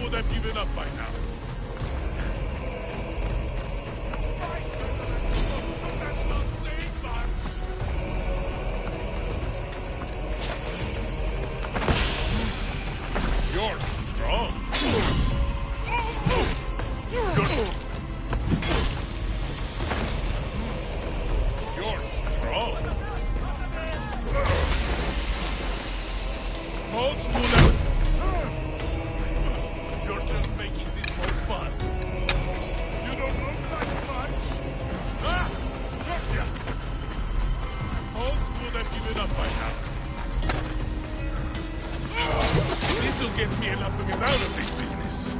would have given up by now. That's not saying much. You're strong. You're strong. Hold smooth out. You're just making this more fun. You don't look like much. Ah! Gotcha! Holmes would have given up by now. This'll get me enough to get out of this business.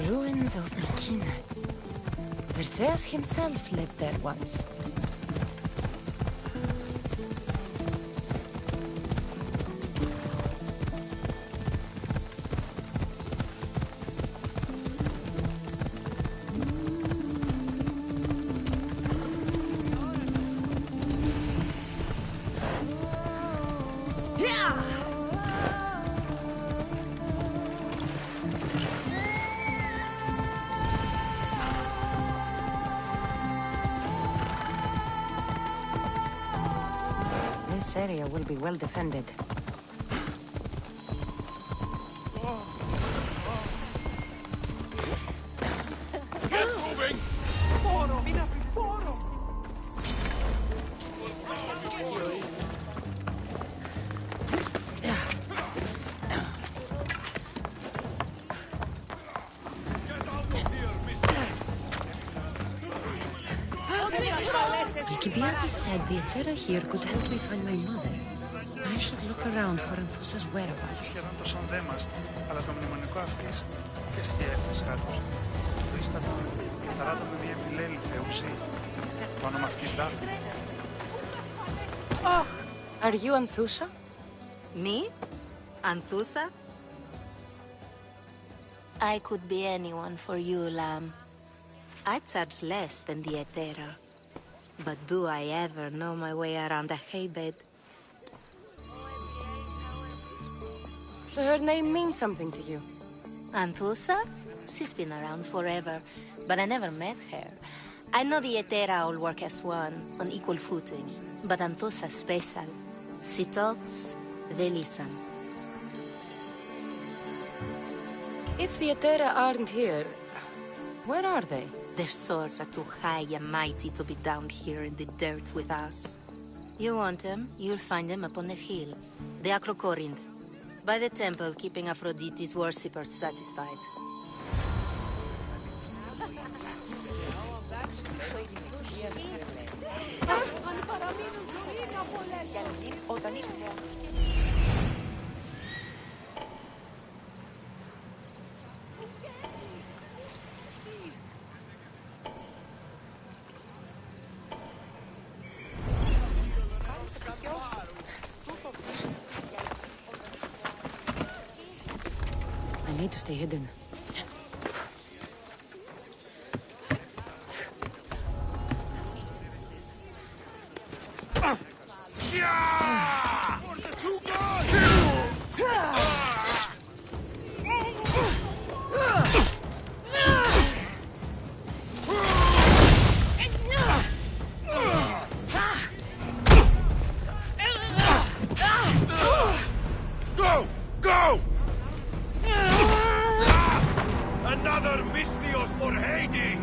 Ruins of Mykina. Perseus himself lived there once. This area will be well defended. Get moving! Alcibiades said the Eterra here could help me find my mother. I should look around for Anthusa's whereabouts. Σχεδόν το σονδέ μας, αλλά το μνημονικό αυτής και στη έφεσά τους. Το ίστατο ταράτω με μια μιλέλη θεούση. Το όνομα αυτής Δάφνη. Oh, are you Anthusa? Me? Anthusa? I could be anyone for you, Lamb. I charge less than the Etera. But do I ever know my way around a haybed? So her name means something to you? Anthusa? She's been around forever, but I never met her. I know the Etera all work as one, on equal footing. But Anthusa's special. She talks, they listen. If the Etera aren't here, where are they? Their swords are too high and mighty to be down here in the dirt with us. You want them, you'll find them upon the hill. The Acrocorinth. By the temple, keeping Aphrodite's worshippers satisfied. I need to stay hidden. Go! Go! Another Mystios for Hades!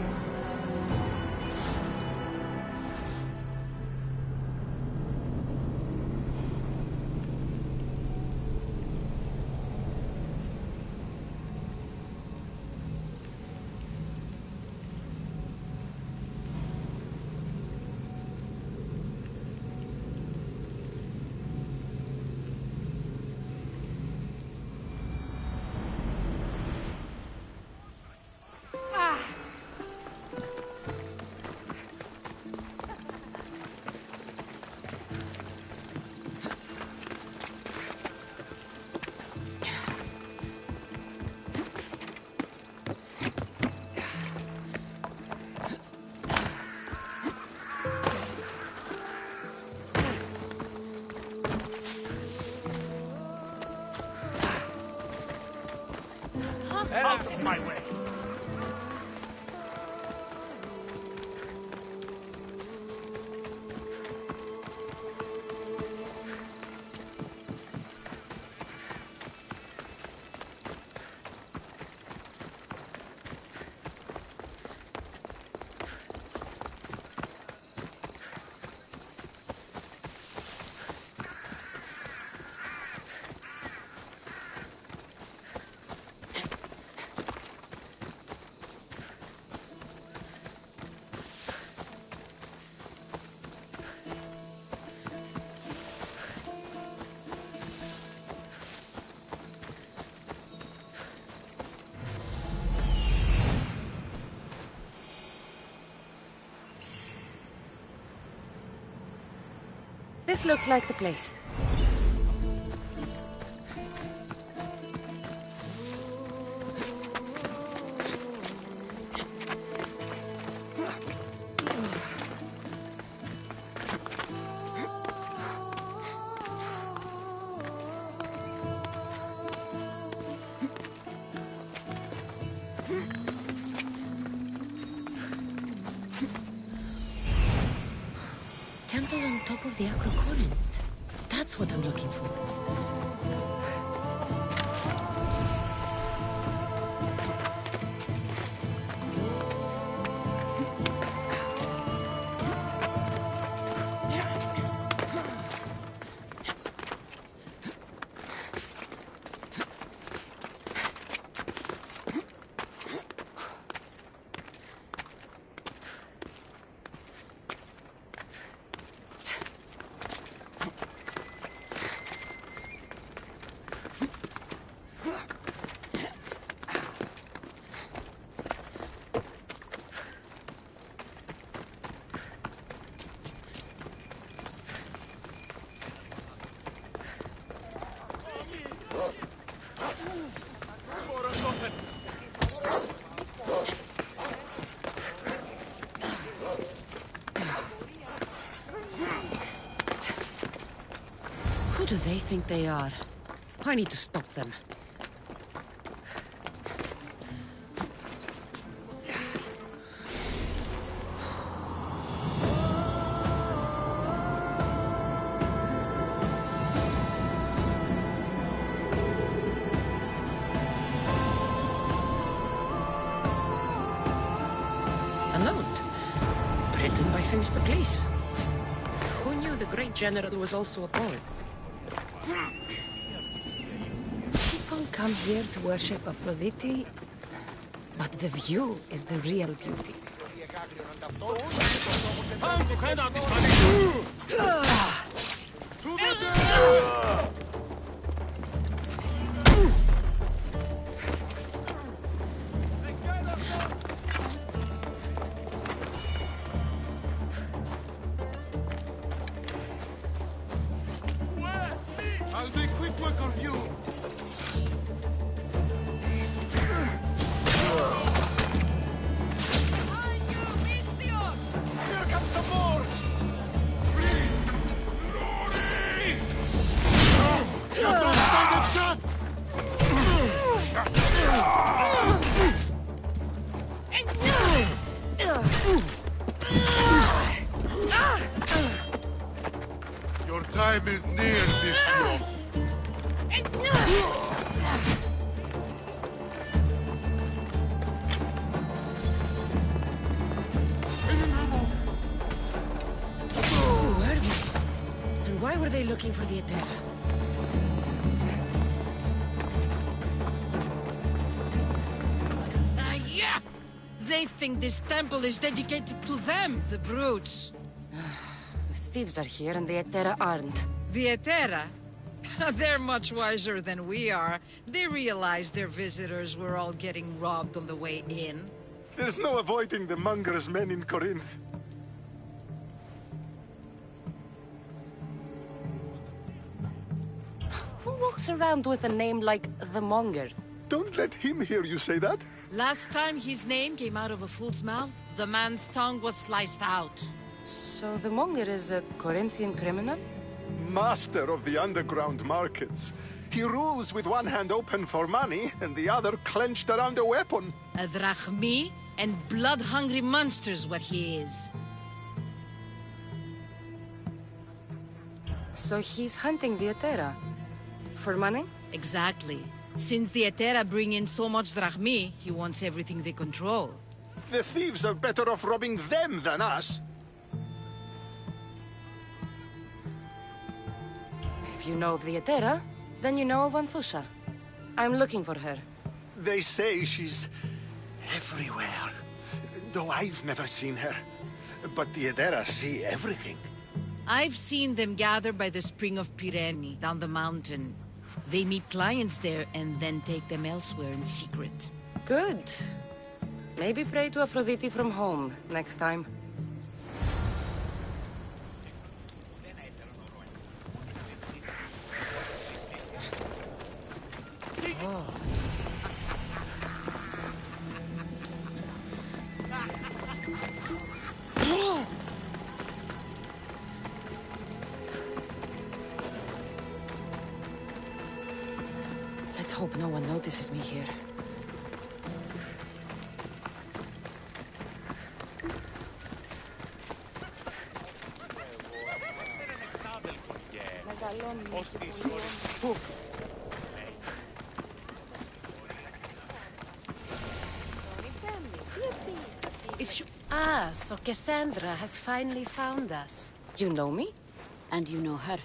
Out of my way! This looks like the place. Temple on top of the Acrocorinth. That's what I'm looking for. they think they are? I need to stop them. A note. Written by Themistocles. Who knew the great general was also a poet? People come here to worship Aphrodite, but the view is the real beauty. Time to hand out this money! To the dead! I'll be quick work of you! Here comes some more! Please! Glory! You don't stand a chance! Your time is near, Misthios. Who were they? And why were they looking for the Etera? Yeah! They think this temple is dedicated to them, the brutes. The thieves are here and the Etera aren't. The Etera? They're much wiser than we are. They realized their visitors were all getting robbed on the way in. There's no avoiding the monger's men in Corinth. Who walks around with a name like the Monger? Don't let him hear you say that. Last time his name came out of a fool's mouth, the man's tongue was sliced out. So the Monger is a Corinthian criminal? Master of the underground markets. He rules with one hand open for money and the other clenched around a weapon. A drachmi and blood-hungry monster's what he is. So he's hunting the Etera. For money? Exactly. Since the Etera bring in so much drachmi, he wants everything they control. The thieves are better off robbing them than us. If you know of the Etera, then you know of Anthusa. I'm looking for her. They say she's everywhere, though I've never seen her. But the Edera see everything. I've seen them gather by the spring of Pirene, down the mountain. They meet clients there and then take them elsewhere in secret. Good. Maybe pray to Aphrodite from home next time. Let's hope no one notices me here. So Cassandra has finally found us. You know me? And you know her.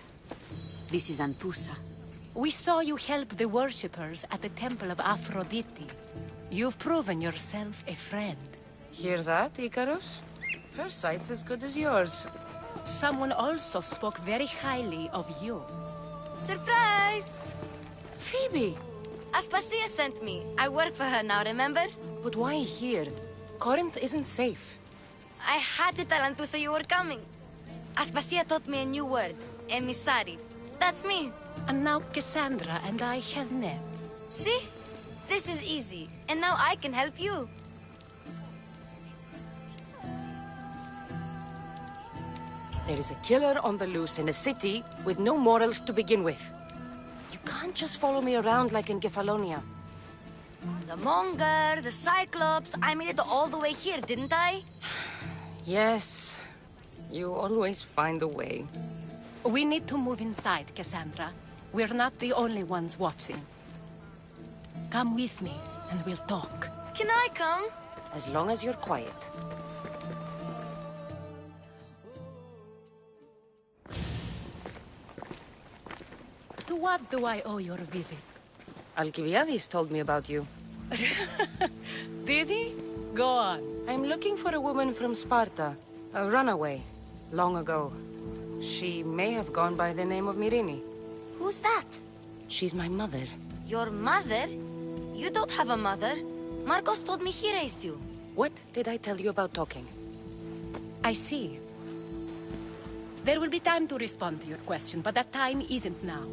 This is Anthusa. We saw you help the worshippers at the Temple of Aphrodite. You've proven yourself a friend. Hear that, Icarus? Her sight's as good as yours. Someone also spoke very highly of you. Surprise! Phoebe! Aspasia sent me. I work for her now, remember? But why here? Corinth isn't safe. I had to tell Anthusa you were coming. Aspasia taught me a new word. Emissary. That's me. And now Cassandra and I have met. See? This is easy. And now I can help you. There is a killer on the loose in a city with no morals to begin with. You can't just follow me around like in Kefalonia. The Monger, the Cyclops, I made it all the way here, didn't I? Yes, you always find a way. We need to move inside, Cassandra. We're not the only ones watching. Come with me, and we'll talk. Can I come? As long as you're quiet. To what do I owe your visit? Alcibiades told me about you. Did he? Go on. I'm looking for a woman from Sparta. A runaway. Long ago. She may have gone by the name of Myrine. Who's that? She's my mother. Your mother? You don't have a mother. Marcos told me he raised you. What did I tell you about talking? I see. There will be time to respond to your question, but that time isn't now.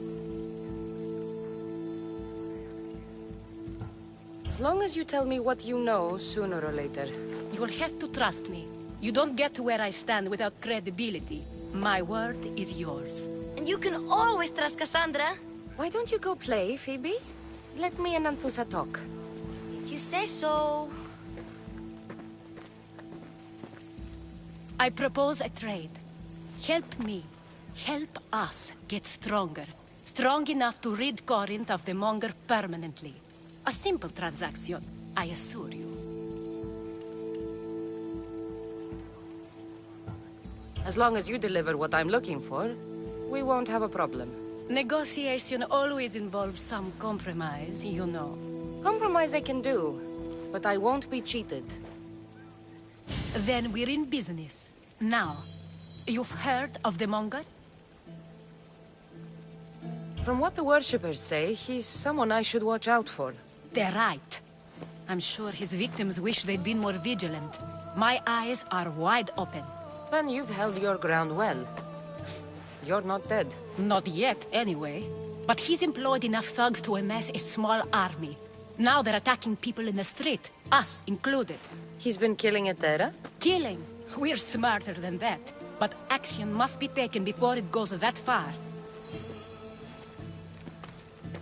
As long as you tell me what you know, sooner or later. You'll have to trust me. You don't get to where I stand without credibility. My word is yours. And you can always trust Cassandra. Why don't you go play, Phoebe? Let me and Anthusa talk. If you say so. I propose a trade. Help me. Help us get stronger. Strong enough to rid Corinth of the Monger permanently. A simple transaction, I assure you. As long as you deliver what I'm looking for, we won't have a problem. Negotiation always involves some compromise, you know. Compromise I can do, but I won't be cheated. Then we're in business. Now, you've heard of the Monger? From what the worshippers say, he's someone I should watch out for. They're right. I'm sure his victims wish they'd been more vigilant. My eyes are wide open. Then you've held your ground well. You're not dead. Not yet, anyway. But he's employed enough thugs to amass a small army. Now they're attacking people in the street, us included. He's been killing Etera? Killing? We're smarter than that. But action must be taken before it goes that far.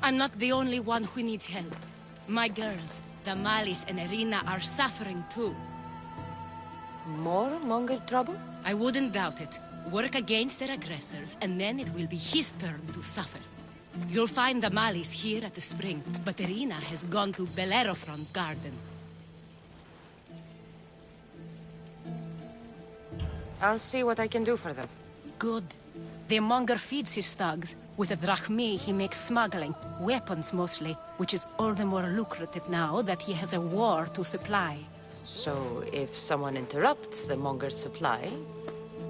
I'm not the only one who needs help. My girls, Damalis and Irina, are suffering too. More Monger trouble? I wouldn't doubt it. Work against their aggressors, and then it will be his turn to suffer. You'll find Damalis here at the spring, but Irina has gone to Bellerophon's garden. I'll see what I can do for them. Good. The Monger feeds his thugs. With the drachmi, he makes smuggling, weapons mostly, which is all the more lucrative now that he has a war to supply. So, if someone interrupts the Monger's supply,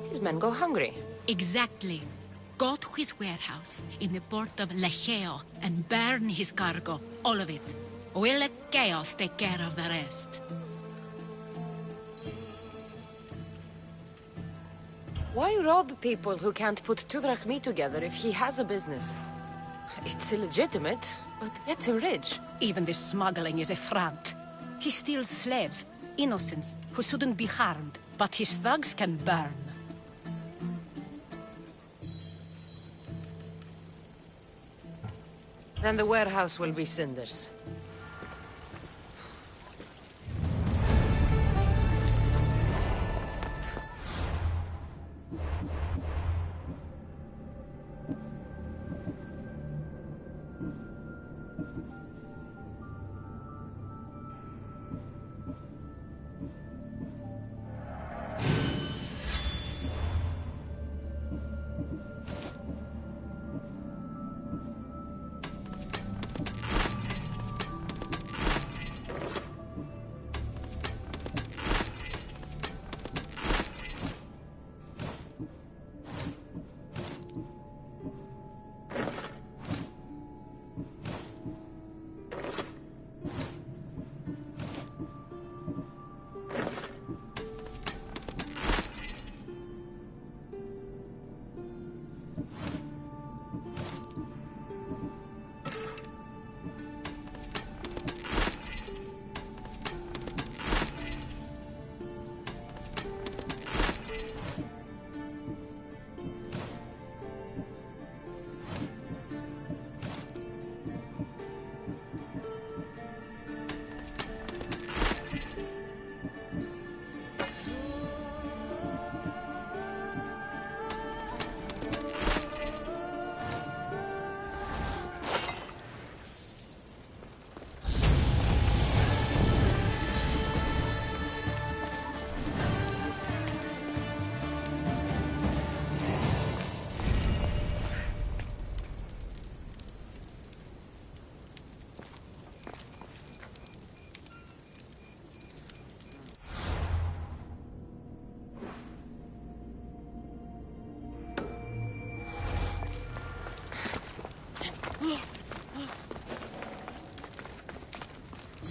his men go hungry. Exactly. Go to his warehouse in the port of Lecheo and burn his cargo, all of it. We'll let chaos take care of the rest. Why rob people who can't put 2 drachmi together if he has a business? It's illegitimate, but gets him rich. Even this smuggling is a front. He steals slaves, innocents, who shouldn't be harmed, but his thugs can burn. Then the warehouse will be cinders.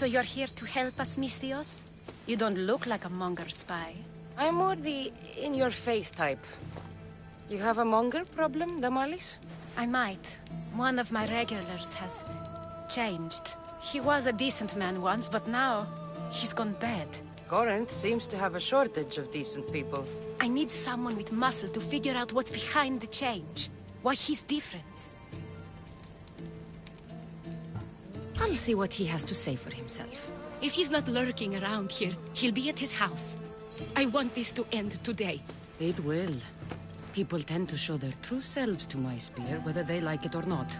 So you're here to help us, Misthios? You don't look like a monger spy. I'm more the in-your-face type. You have a monger problem, Damalis? I might. One of my regulars has changed. He was a decent man once, but now he's gone bad. Corinth seems to have a shortage of decent people. I need someone with muscle to figure out what's behind the change. Why he's different. I'll see what he has to say for himself. If he's not lurking around here, he'll be at his house. I want this to end today. It will. People tend to show their true selves to my spear, whether they like it or not.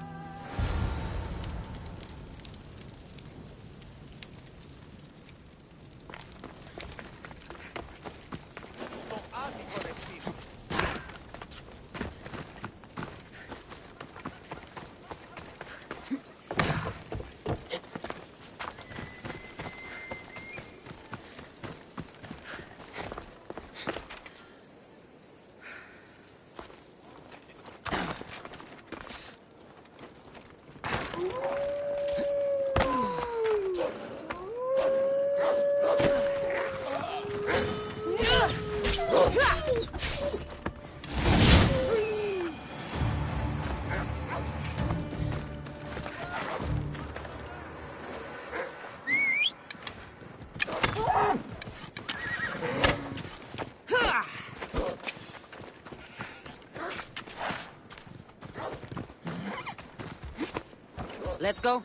Let's go.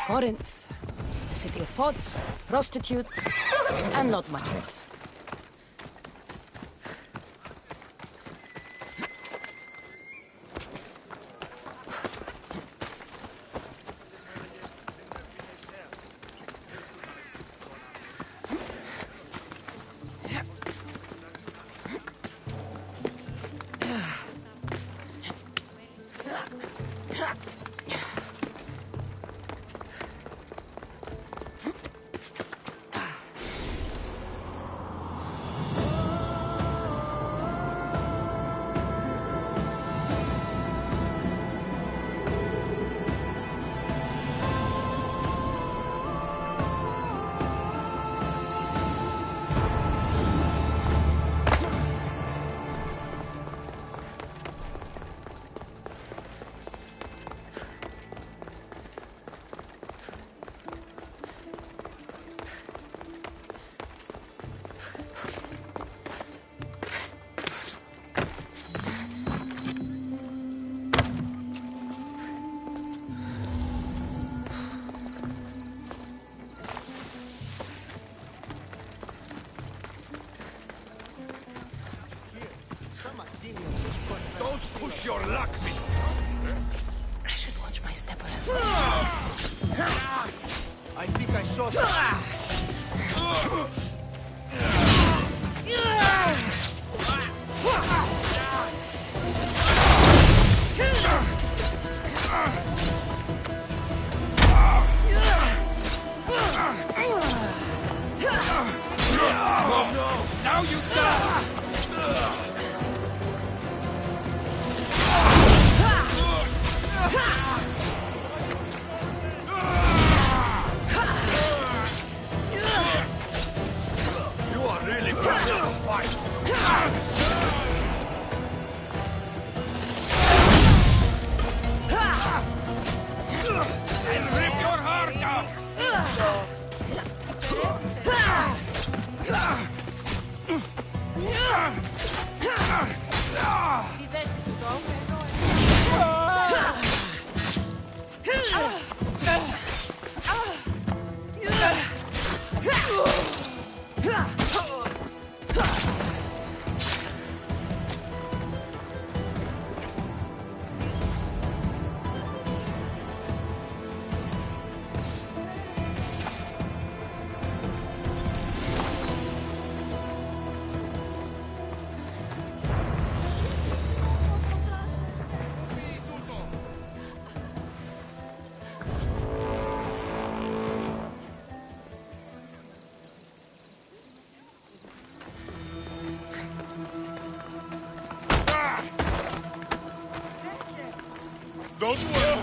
Corinth, a city of pots, prostitutes, and not much else. Don't push your luck, mister. I should watch my step on I think I saw something. Now you die! You are really putting up a fight. Don't worry.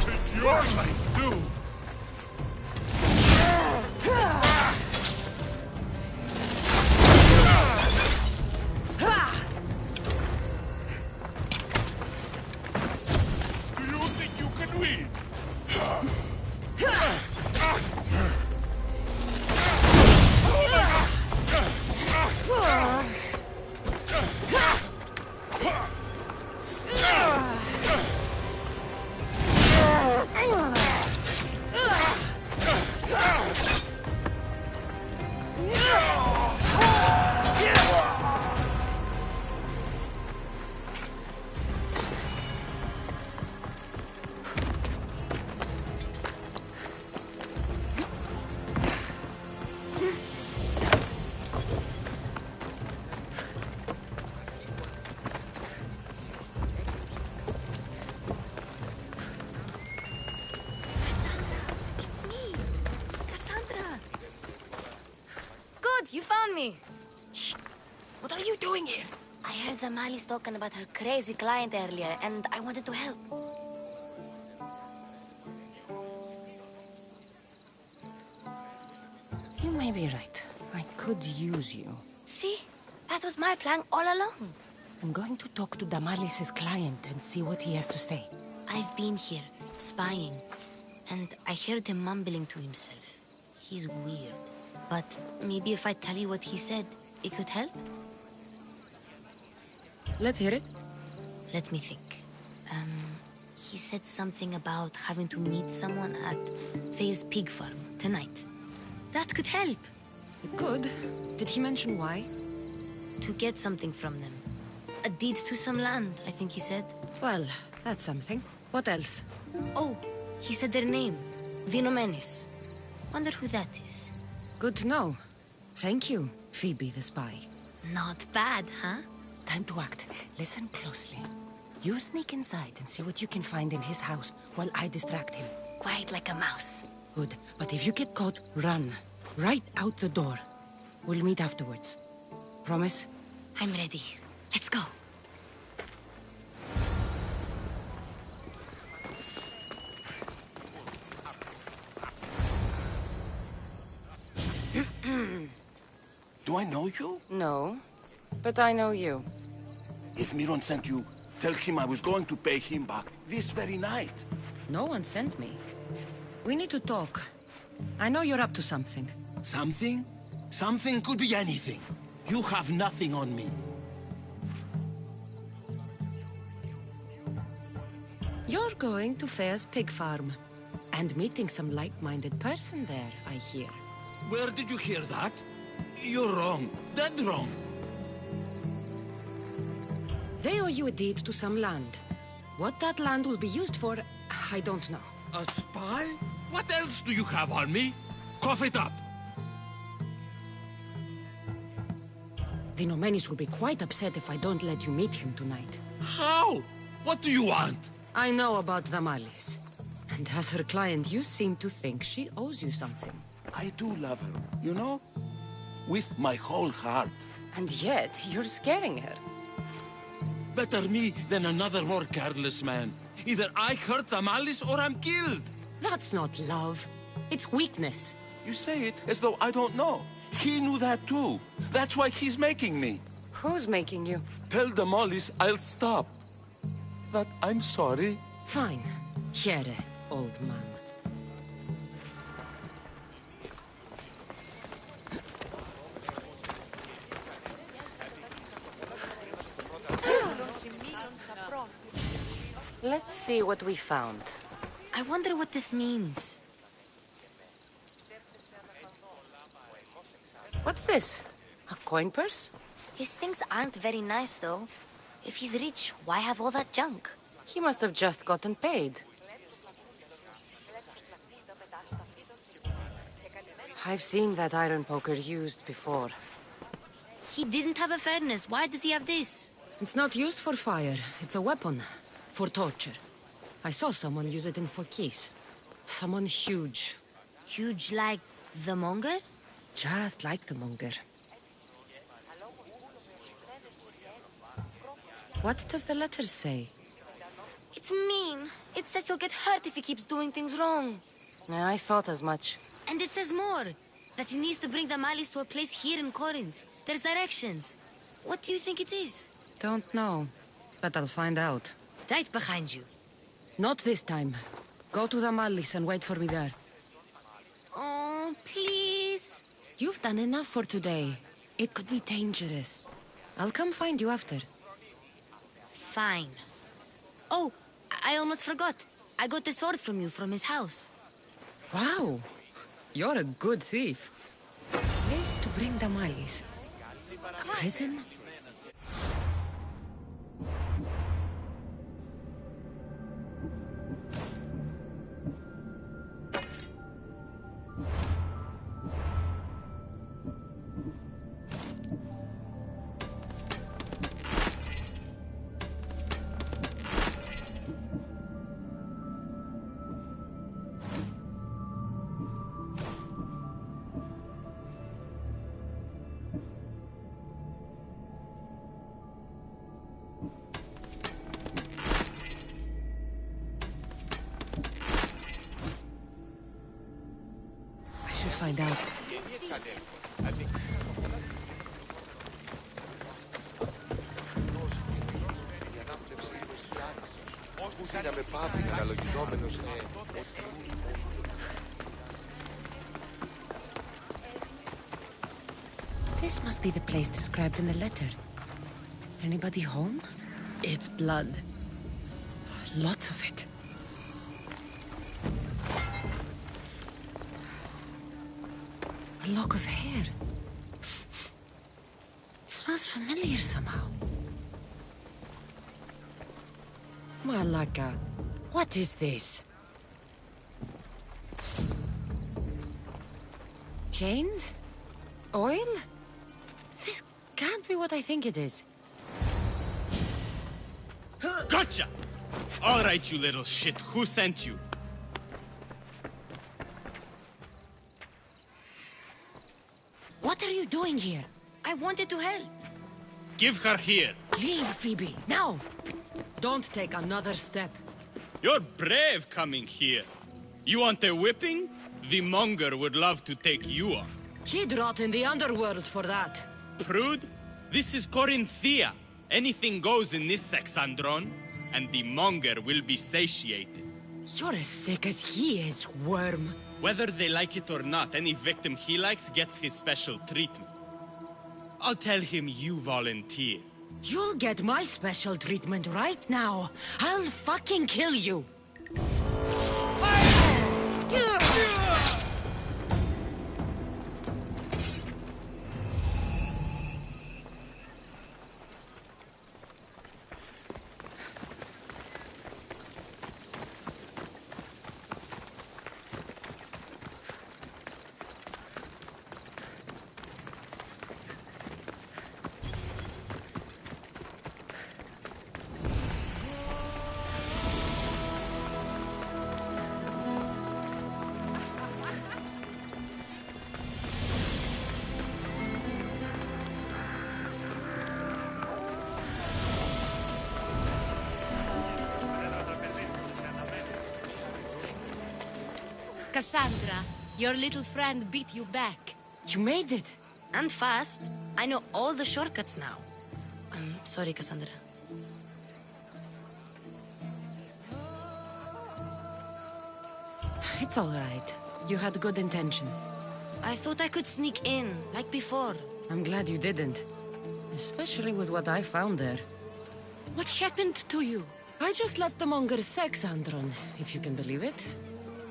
Take your life too. Do you think you can win? It's me, Cassandra. Good, you found me. Shh! What are you doing here? I heard the Mali's talking about her crazy client earlier, and I wanted to help. You may be right. I could use you. See? That was my plan all along. I'm going to talk to Damalis's client and see what he has to say. I've been here, spying, and I heard him mumbling to himself. He's weird. But maybe if I tell you what he said, it could help? Let's hear it. Let me think. He said something about having to meet someone at Faye's pig farm tonight. That could help. It could. Did he mention why? To get something from them. A deed to some land, I think he said. Well, that's something. What else? Oh, he said their name. The Nomenes. Wonder who that is. Good to know. Thank you, Phoebe the spy. Not bad, huh? Time to act. Listen closely. You sneak inside and see what you can find in his house while I distract him. Quiet like a mouse. Good. But if you get caught, run. Right out the door. We'll meet afterwards. Promise? I'm ready. Let's go. Do I know you? No. But I know you. If Miron sent you, tell him I was going to pay him back this very night. No one sent me. We need to talk. I know you're up to something. Something? Something could be anything. You have nothing on me. You're going to Fair's pig farm. And meeting some like-minded person there, I hear. Where did you hear that? You're wrong. Dead wrong. They owe you a deed to some land. What that land will be used for, I don't know. A spy? What else do you have on me? Cough it up. The Nomenis will be quite upset if I don't let you meet him tonight. How? What do you want? I know about Damalis. And as her client, you seem to think she owes you something. I do love her, you know? With my whole heart. And yet, you're scaring her. Better me than another more careless man. Either I hurt Damalis or I'm killed. That's not love. It's weakness. You say it as though I don't know. He knew that too. That's why he's making me. Who's making you? Tell Damalis I'll stop. That I'm sorry. Fine. Here, old man. Let's see what we found. I wonder what this means. What's this? A coin purse? His things aren't very nice, though. If he's rich, why have all that junk? He must have just gotten paid. I've seen that iron poker used before. He didn't have a furnace. Why does he have this? It's not used for fire. It's a weapon. For torture. I saw someone use it in Phokis. Someone huge. Huge like the monger? Just like the monger. What does the letter say? It's mean. It says he'll get hurt if he keeps doing things wrong. Yeah, I thought as much. And it says more. That he needs to bring the Malis to a place here in Corinth. There's directions. What do you think it is? Don't know. But I'll find out. Right behind you. Not this time. Go to the Malis and wait for me there. Oh, please. You've done enough for today. It could be dangerous. I'll come find you after. Fine. Oh, I almost forgot. I got the sword from you from his house. Wow. You're a good thief. Place to bring the Malis. Prison? Find out. This must be the place described in the letter. Anybody home? It's blood. Lots of it. A lock of hair. It smells familiar somehow. Malaka, what is this? Chains? Oil? This can't be what I think it is. Gotcha! All right, you little shit. Who sent you? What are you doing here? I wanted to help. Give her here. Leave, Phoebe, now! Don't take another step. You're brave coming here. You want a whipping? The monger would love to take you on. He'd rot in the underworld for that. Prude, this is Corinthia. Anything goes in this Sexandron, and the monger will be satiated. You're as sick as he is, worm. Whether they like it or not, any victim he likes gets his special treatment. I'll tell him you volunteer. You'll get my special treatment right now. I'll fucking kill you. Cassandra, your little friend beat you back. You made it. And fast. I know all the shortcuts now. I'm sorry, Cassandra. It's all right. You had good intentions. I thought I could sneak in, like before. I'm glad you didn't. Especially with what I found there. What happened to you? I just left the monger's Sexandron, if you can believe it.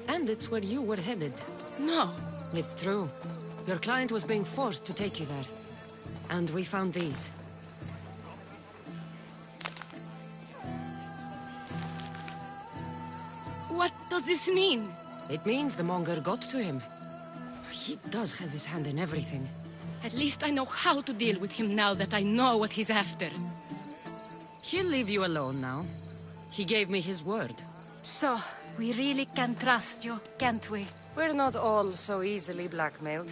And it's where you were headed. No. It's true. Your client was being forced to take you there. And we found these. What does this mean? It means the monger got to him. He does have his hand in everything. At least I know how to deal with him now that I know what he's after. He'll leave you alone now. He gave me his word. So, we really can trust you, can't we? We're not all so easily blackmailed.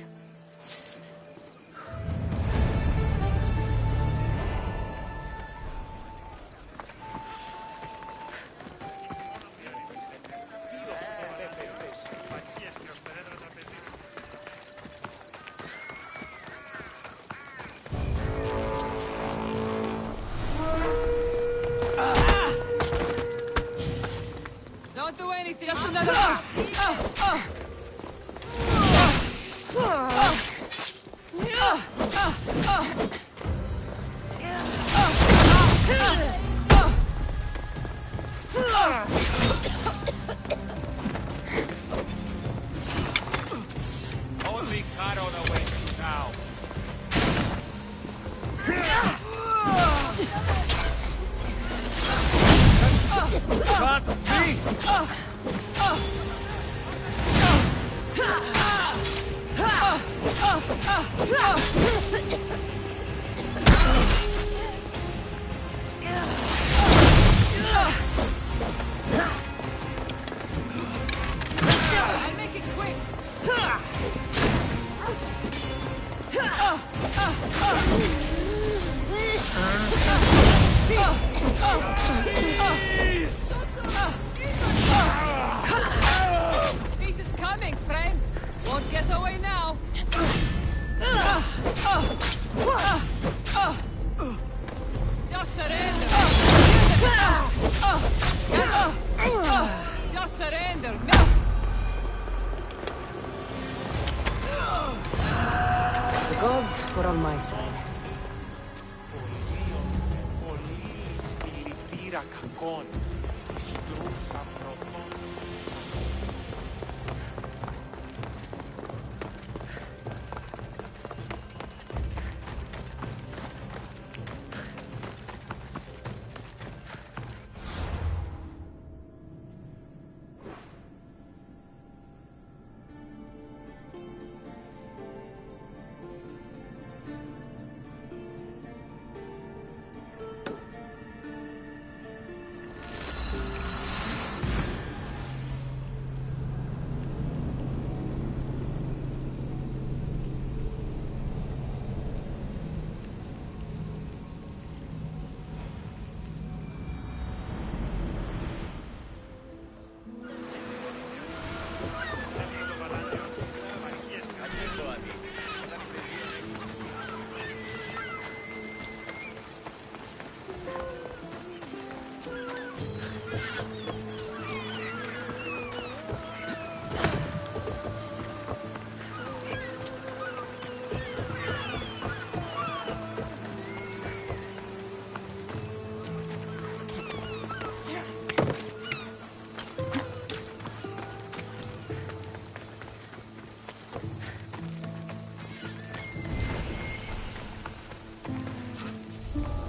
Don't do anything. Just another. Only Caro awaits you now. Can't be! I'll make it quick. Peace is coming, friend. Won't get away now. Just surrender. Just surrender. The gods were on my side. Πολύ στη λυπήρα κακών, της τρούς αγροτών.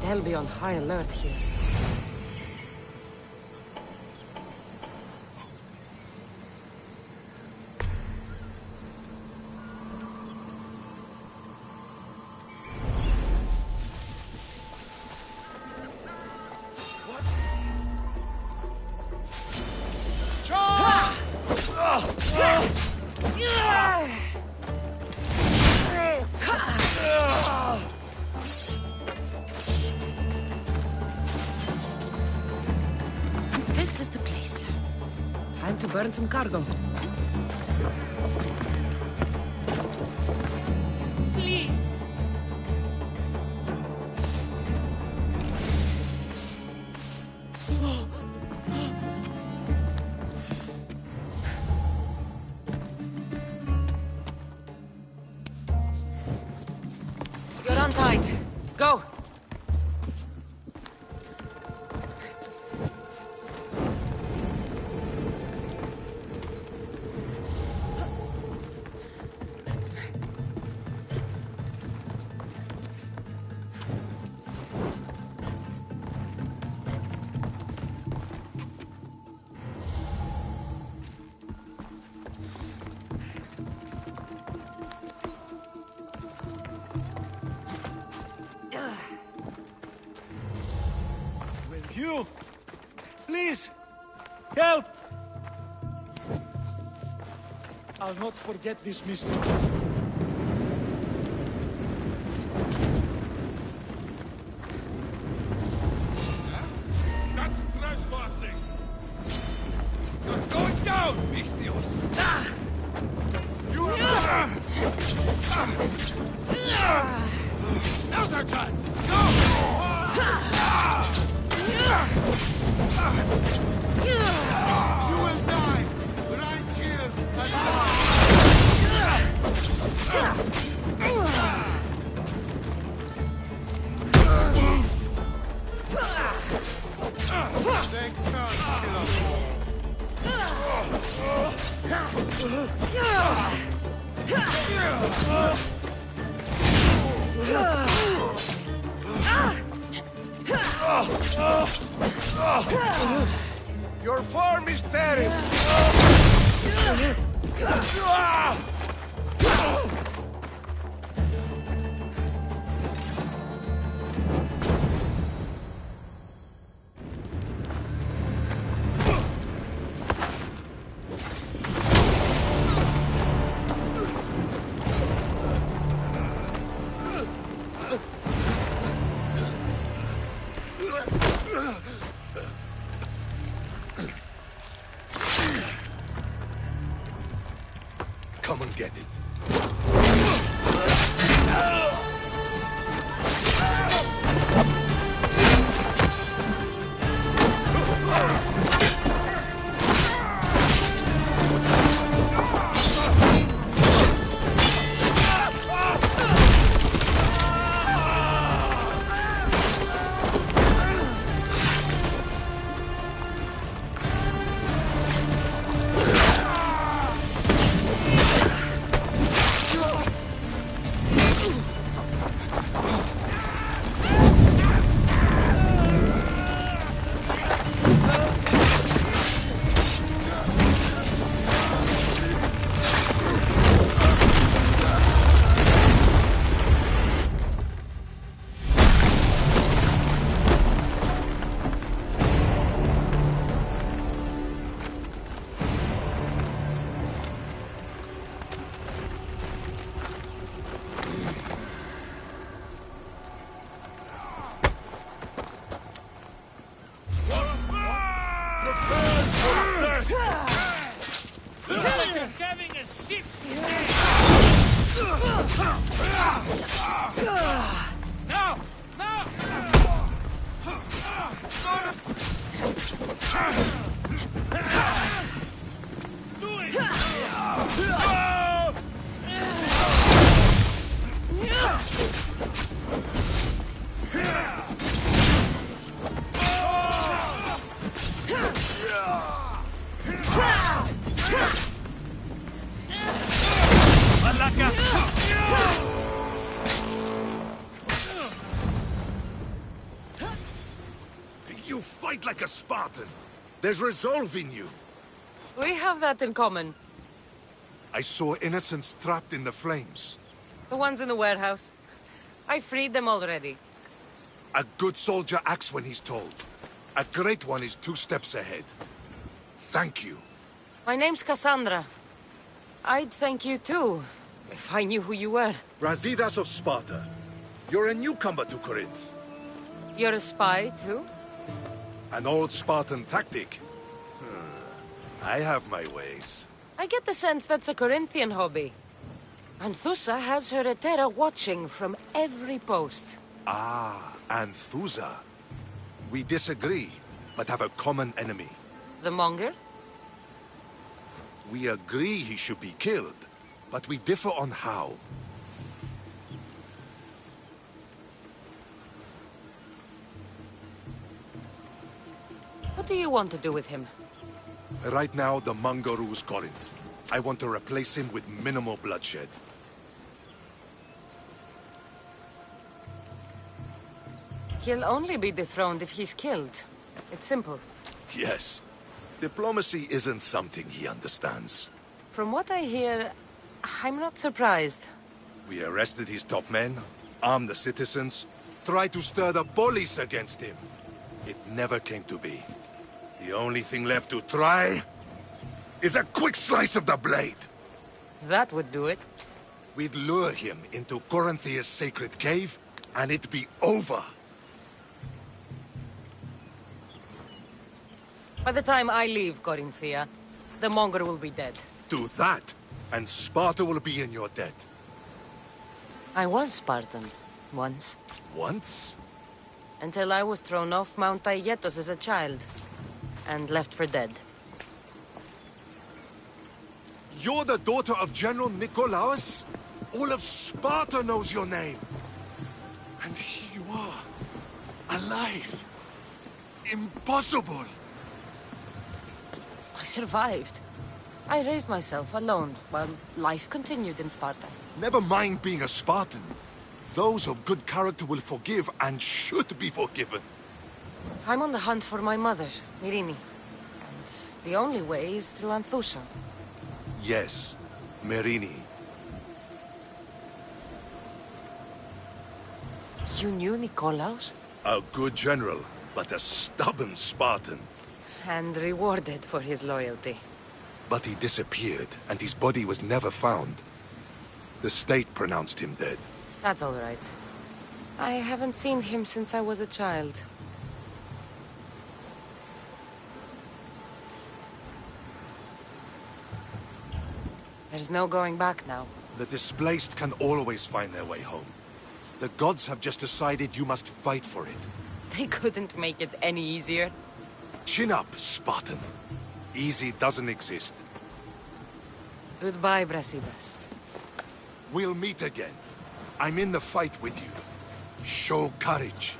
They'll be on high alert here. This is the place. Time to burn some cargo. Please. You're untied. Go! you! Please! Help! I'll not forget this mystery. That's trespassing! You're going down, Mistios! Now's our chance! You will die right here alive! Thank God, Your form is terrible! Come and get it. Now! Now! Do it! You fight like a Spartan. There's resolve in you. We have that in common. I saw innocents trapped in the flames. The ones in the warehouse. I freed them already. A good soldier acts when he's told. A great one is 2 steps ahead. Thank you. My name's Cassandra. I'd thank you too, if I knew who you were. Brasidas of Sparta. You're a newcomer to Corinth. You're a spy too? An old Spartan tactic. I have my ways. I get the sense that's a Corinthian hobby. Anthusa has her Etera watching from every post. Ah, Anthusa. We disagree, but have a common enemy. The Monger? We agree he should be killed, but we differ on how. What do you want to do with him? Right now, the Monger rules Corinth. I want to replace him with minimal bloodshed. He'll only be dethroned if he's killed. It's simple. Yes. Diplomacy isn't something he understands. From what I hear, I'm not surprised. We arrested his top men, armed the citizens, tried to stir the police against him. It never came to be. The only thing left to try is a quick slice of the blade. That would do it. We'd lure him into Corinthia's sacred cave, and it'd be over. By the time I leave Corinthia, the Monger will be dead. Do that, and Sparta will be in your debt. I was Spartan, once. Once? Until I was thrown off Mount Aietos as a child, and left for dead. You're the daughter of General Nikolaos? All of Sparta knows your name. And here you are, alive. Impossible. I survived. I raised myself alone, while life continued in Sparta. Never mind being a Spartan. Those of good character will forgive and should be forgiven. I'm on the hunt for my mother, Myrini. And the only way is through Anthusha. Yes, Myrini. You knew Nikolaos? A good general, but a stubborn Spartan. And rewarded for his loyalty. But he disappeared, and his body was never found. The state pronounced him dead. That's all right. I haven't seen him since I was a child. There's no going back now. The displaced can always find their way home. The gods have just decided you must fight for it. They couldn't make it any easier. Chin up, Spartan. Easy doesn't exist. Goodbye, Brasidas. We'll meet again. I'm in the fight with you. Show courage.